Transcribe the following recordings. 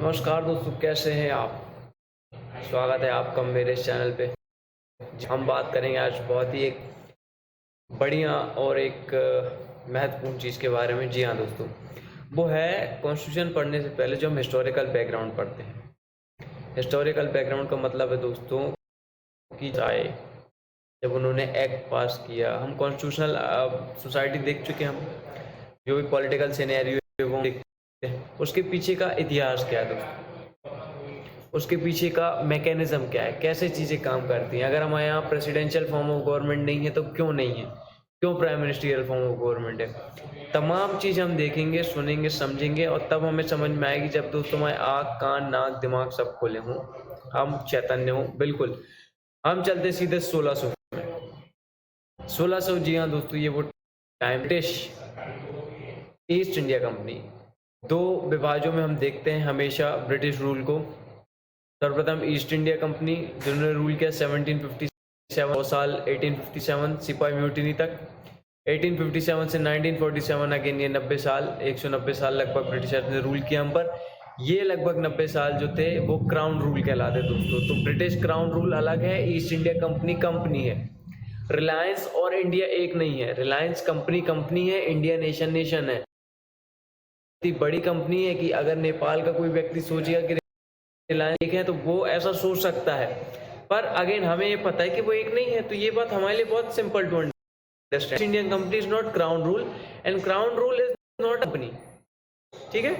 नमस्कार दोस्तों, कैसे हैं आप। स्वागत है आपका मेरे इस चैनल पे। हम बात करेंगे आज बहुत ही एक बढ़िया और एक महत्वपूर्ण चीज़ के बारे में। जी हाँ दोस्तों, वो है कॉन्स्टिट्यूशन पढ़ने से पहले जो हम हिस्टोरिकल बैकग्राउंड पढ़ते हैं। हिस्टोरिकल बैकग्राउंड का मतलब है दोस्तों कि चाहे जब उन्होंने एक्ट पास किया, हम कॉन्स्टिट्यूशनल सोसाइटी देख चुके हैं। हम जो भी पॉलिटिकल सिनेरियो है वो देखते हैं, उसके पीछे का इतिहास क्या है दोस्तों, उसके पीछे का मैकेनिज्म क्या है, कैसे चीज़ें काम करती हैं। अगर हमारे यहाँ प्रेसिडेंशियल फॉर्म ऑफ गवर्नमेंट नहीं है तो क्यों नहीं है, क्यों prime ministerial form of government है। तमाम चीज़ हम देखेंगे, सुनेंगे, समझेंगे और तब हमें समझ में आएगी जब दोस्तों हमारे आँख, कान, नाक, दिमाग सब खुले हों, हम चैतन्य हों। बिल्कुल हम चलते सीधे 1600 में। 1600, जी हाँ दोस्तों, ये वो time British east India company, दो विभाजों में हम देखते हैं हमेशा ब्रिटिश रूल को। सर्वप्रथम ईस्ट इंडिया कंपनी जिन्होंने रूल किया 1757 साल, 1857 सिपाही म्यूटिनी तक। 1857 से 1947 अगेन ये 90 साल, 190 साल लगभग ब्रिटिशर्स ने रूल किया हम पर। ये लगभग 90 साल जो थे वो क्राउन रूल कहलाते दोस्तों। तो ब्रिटिश क्राउन रूल अलग है, ईस्ट इंडिया कंपनी कंपनी है। रिलायंस और इंडिया एक नहीं है, रिलायंस कंपनी कंपनी है, इंडिया नेशन नेशन है। इतनी बड़ी कंपनी है कि अगर नेपाल का कोई व्यक्ति सोचेगा कि रिलायंस एक है तो वो ऐसा सोच सकता है, पर अगेन हमें ये पता है कि वो एक नहीं है। तो ये बात हमारे लिए बहुत simple to understand. Indian company is not crown rule and crown rule is not company. ठीक है।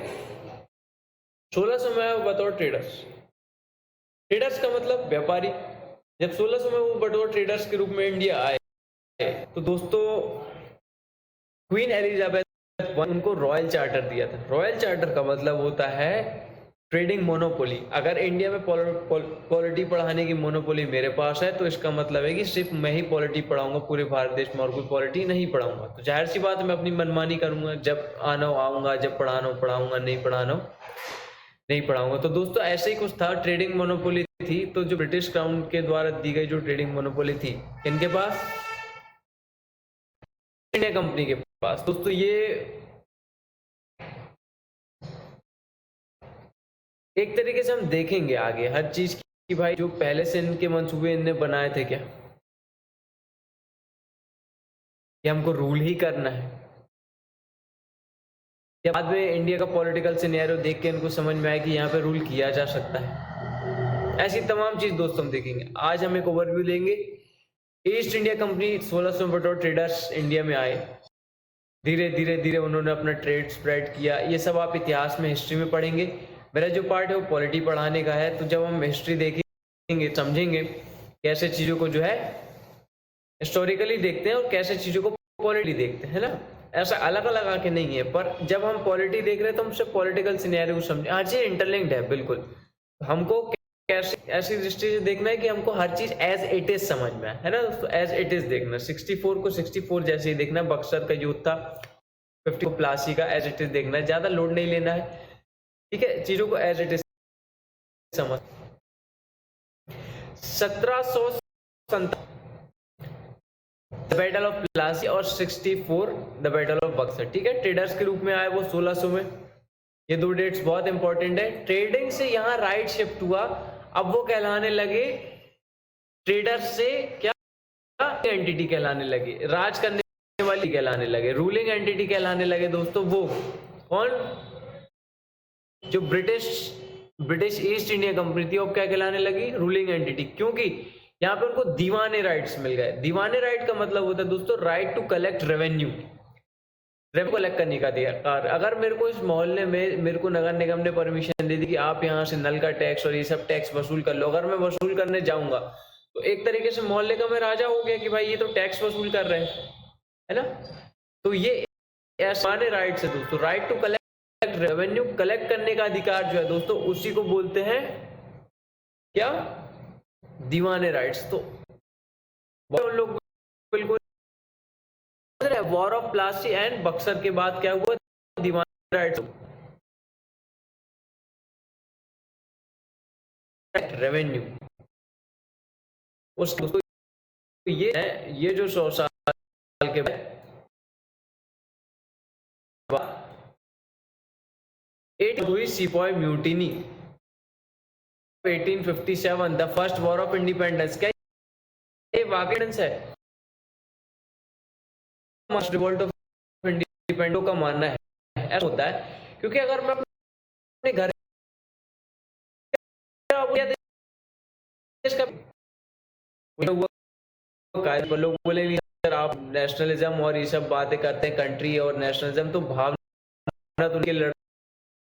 1600 में बतौर ट्रेडर्स, ट्रेडर्स का मतलब व्यापारी। जब 1600 में वो बतौर ट्रेडर्स के रूप में इंडिया आए तो दोस्तों क्वीन एलिजाबेथ उनको रॉयल चार्टर दिया था। रॉयल चार्टर का मतलब होता है ट्रेडिंग मोनोपोली। अगर इंडिया में पॉलिटी पढ़ाने की मोनोपोली मेरे पास है तो इसका मतलब है कि सिर्फ मैं ही पॉलिटी पढ़ाऊंगा पूरे भारत देश में और कोई पॉलिटी नहीं पढ़ाऊंगा। तो जाहिर सी बात है मैं अपनी मनमानी करूंगा, जब आना हो आऊंगा, जब पढ़ाना हो पढ़ाऊंगा, नहीं पढ़ाना हो नहीं पढ़ाऊंगा। तो दोस्तों ऐसे ही कुछ था, ट्रेडिंग मोनोपोली थी। तो जो ब्रिटिश क्राउन के द्वारा दी गई जो ट्रेडिंग मोनोपोली थी इनके पास, इंडिया कंपनी के पास। दोस्तों ये एक तरीके से हम देखेंगे आगे हर चीज की भाई जो पहले से इनके मंसूबे इनने बनाए थे क्या, कि हमको रूल ही करना है, या बाद में इंडिया का पॉलिटिकल सिनेरियो देख के इनको समझ में आया कि यहाँ पे रूल किया जा सकता है। ऐसी तमाम चीज दोस्तों हम देखेंगे। आज हम एक ओवरव्यू लेंगे। ईस्ट इंडिया कंपनी 1600 में बतौर ट्रेडर्स इंडिया में आए, धीरे धीरे धीरे उन्होंने अपना ट्रेड स्प्रेड किया। ये सब आप इतिहास में, हिस्ट्री में पढ़ेंगे। मेरा जो पार्ट है वो पॉलिटी पढ़ाने का है। तो जब हम हिस्ट्री देखेंगे, समझेंगे कैसे चीजों को जो है हिस्टोरिकली देखते हैं और कैसे चीजों को पॉलिटी देखते हैं ना, ऐसा अलग अलग आके नहीं है। पर जब हम पॉलिटी देख रहे हैं तो हम सिर्फ पॉलिटिकल सिनेरियो को समझे। आज ये इंटरलिंक्ड है बिल्कुल। हमको कैसे ऐसी दृष्टि से देखना है कि हमको हर चीज एज इट इज समझ में है ना दोस्तों, एज इट इज देखना। 64 को 64 जैसे ही देखना। बक्सर का युद्ध था, 50 को प्लासी का एज इट इज देखना है, ज्यादा लोड नहीं लेना है। ठीक है, चीजों को एज इट इज समझ। 1757 द बैटल ऑफ प्लासी और 64 द बैटल ऑफ बक्सर। ठीक है, ट्रेडर्स के रूप में आए वो 1600 में। ये दो डेट्स बहुत इंपॉर्टेंट है। ट्रेडिंग से यहाँ राइट शिफ्ट हुआ, अब वो कहलाने लगे ट्रेडर्स से क्या एंटिटी कहलाने लगे, राज करने वाली कहलाने लगे, रूलिंग एंटिटी कहलाने लगे दोस्तों। वो कौन, जो ब्रिटिश ईस्ट इंडिया कंपनी थी, अब क्या कहलाने लगी, रूलिंग एंटिटी। क्योंकि यहाँ पे उनको दीवाने राइट्स मिल गए। दीवाने राइट का मतलब होता है दोस्तों right to collect revenue, revenue collect करने का अधिकार। अगर मेरे को इस मोहल्ले में, मेरे को नगर निगम ने परमिशन दे दी कि आप यहाँ से नल का टैक्स और ये सब टैक्स वसूल कर लो, अगर मैं वसूल करने जाऊंगा तो एक तरीके से मोहल्ले का मैं राजा हो गया कि भाई ये तो टैक्स वसूल कर रहे हैं, है ना। तो ये ऐसे राइट्स है दोस्तों, right to collect revenue, collect करने का अधिकार जो है दोस्तों उसी को बोलते हैं क्या, दीवाने राइट्स। तो लोग बिल्कुल war of Plassey and Buxar के बाद क्या हुआ, दीवाने राइट्स, रेवेन्यू उस ये है। ये जो 100 साल के बाद हुई सिपाही mutiny, 1857 the first war of independence, क्या ये वाकई है? रिवोल्ट ऑफ इंडिपेंडेंस का मानना है ऐसा होता है, क्योंकि अगर मैं अपने घर देश का लोग बोलेंगे सर आप नेशनलिज्म और ये सब बातें करते हैं, कंट्री और नेशनलिज्म तो भावना तो लड़ रहे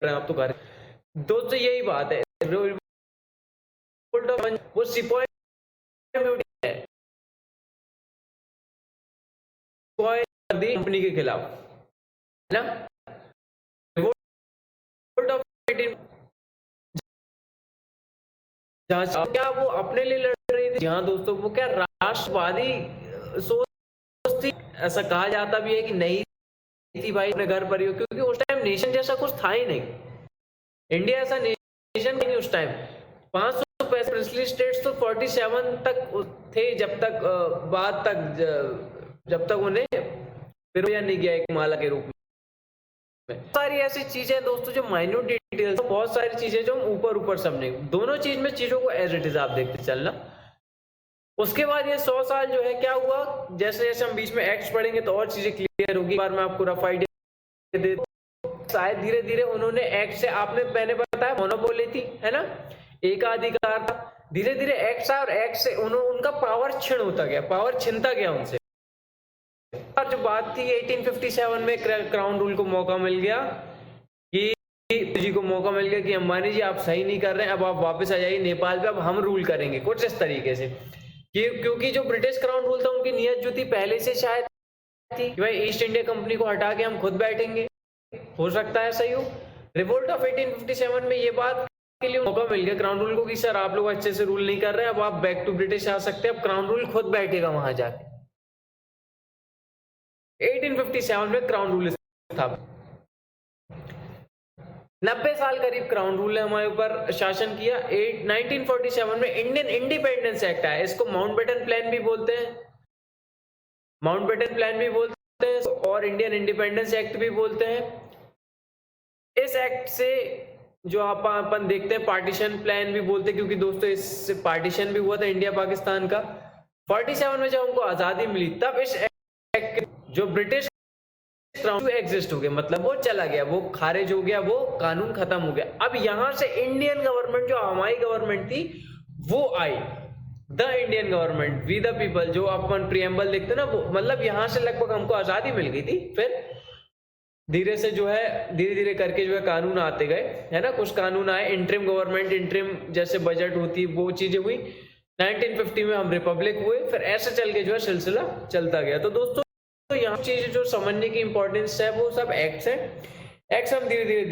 हैं आप तो घर। दोस्तों यही बात है, वो सिपाही कंपनी के खिलाफ है ना, क्या वो अपने लिए लड़ रही थी? हाँ दोस्तों, वो क्या राष्ट्रवादी सोच थी? ऐसा कहा जाता भी है कि नहीं थी भाई, अपने घर पर ही हो, क्योंकि उस टाइम नेशन जैसा कुछ था ही नहीं, इंडिया ऐसा नेशन नहीं उस टाइम। 500 प्रिंसली स्टेट्स तो 47 तक थे, जब तक बाद तक जब तक उन्हें फिर नहीं किया एक माला के रूप में। सारी ऐसी चीजें दोस्तों जो माइन्यूट डिटेल्स, बहुत सारी चीजें जो हम ऊपर ऊपर समझे, दोनों चीज में चीजों को एज इट इज आप देखते चलना। उसके बाद ये 100 साल जो है क्या हुआ, जैसे जैसे हम बीच में एक्ट्स पढ़ेंगे तो और चीजें क्लियर होगी। बार मैं आपको रफ आइडिया दे, शायद धीरे धीरे उन्होंने एक्ट से, आपने मैंने बताया मोनोपोली थी है ना, एकाधिकार था, धीरे धीरे एक्ट और एक्ट से उनका पावर छीन होता गया, पावर छिनता गया उनसे। और जो बात थी 1857 में क्राउन रूल को मौका मिल गया कि जी को मौका मिल गया कि अंबानी जी आप सही नहीं कर रहे हैं, अब आप वापस आ जाइए नेपाल पे, अब हम रूल करेंगे कुछ इस तरीके से। क्योंकि जो ब्रिटिश क्राउन रूल था उनकी नियत जो थी पहले से शायद थी कि भाई ईस्ट इंडिया कंपनी को हटा के हम खुद बैठेंगे, हो सकता है सही हो। रिवोल्ट ऑफ 1857 में ये बात के लिए मौका मिल गया क्राउन रूल को कि सर आप लोग अच्छे से रूल नहीं कर रहे, अब आप बैक टू ब्रिटिश आ सकते हैं, अब क्राउन रूल खुद बैठेगा वहां जाके। 1857 में क्राउन रूल था। 90 साल करीब क्राउन रूल ने हमारे ऊपर शासन किया। 1947 में इंडियन इंडिपेंडेंस एक्ट आया, इसको माउंटबेटन प्लान भी बोलते हैं, माउंटबेटन प्लान भी बोलते हैं और इंडियन इंडिपेंडेंस एक्ट भी बोलते हैं। इस एक्ट से जो अपन देखते हैं पार्टीशन प्लान भी बोलते हैं, क्योंकि दोस्तों इससे पार्टीशन भी हुआ था इंडिया पाकिस्तान का। 47 में जब हमको आजादी मिली तब इस एक्ट जो ब्रिटिश एग्जिस्ट हो गया, मतलब वो चला गया, वो खारिज हो गया, वो कानून खत्म हो गया। अब यहां से इंडियन गवर्नमेंट जो हमारी गवर्नमेंट थी वो आई, the Indian government we the people, जो अपन प्रियम्बल देखते ना, वो मतलब यहां से लगभग हमको आजादी मिल गई थी। फिर धीरे से जो है धीरे धीरे करके जो है कानून आते गए है ना, कुछ कानून आए, इंटरिम गवर्नमेंट, इंटरिम जैसे बजट होती वो चीजें हुई। 1950 में हम रिपब्लिक हुए, फिर ऐसे चल के जो है सिलसिला चलता गया। तो दोस्तों तो यहाँ चीजें जो समझने की इंपॉर्टेंस है वो सब एक्ट्स है। एक्ट्स हम धीरे धीरे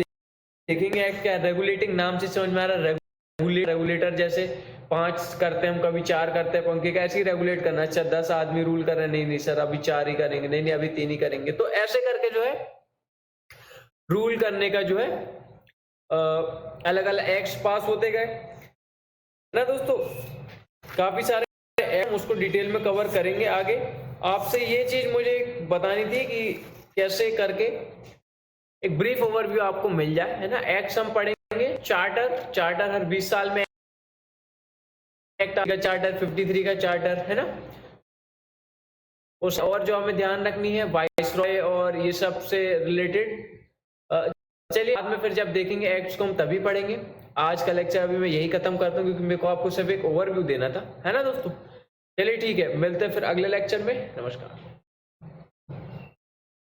देखेंगे। एक्ट क्या है, रेगुलेटिंग, नाम से समझ में आ रहा है, रेगुलेटर जैसे 5 करते हैं हम, कभी 4 करते हैं, पंखे कैसे ही रेगुलेट करना। अच्छा 10 आदमी रूल कर रहे हैं, नहीं सर अभी 4 ही करेंगे, नहीं अभी 3 ही करेंगे। तो ऐसे करके जो है रूल करने का जो है अलग अलग एक्ट्स पास होते गए ना दोस्तों। काफी सारे एक्ट उसको डिटेल में कवर करेंगे आगे। आपसे ये चीज मुझे बतानी थी कि कैसे करके एक ब्रीफ ओवरव्यू आपको मिल जाए है ना। एक्ट्स हम पढ़ेंगे, चार्टर हर 20 साल में एक्ट का चार्टर, 53 का चार्टर है ना। उस और जो हमें ध्यान रखनी है वाइसरॉय और ये सब से रिलेटेड, चलिए बाद में फिर जब देखेंगे एक्ट्स को हम तभी पढ़ेंगे। आज का लेक्चर अभी मैं यही खत्म करता हूँ क्योंकि मेरे को आपको सिर्फ एक ओवरव्यू देना था है ना दोस्तों। चलिए ठीक है, मिलते हैं फिर अगले लेक्चर में। नमस्कार।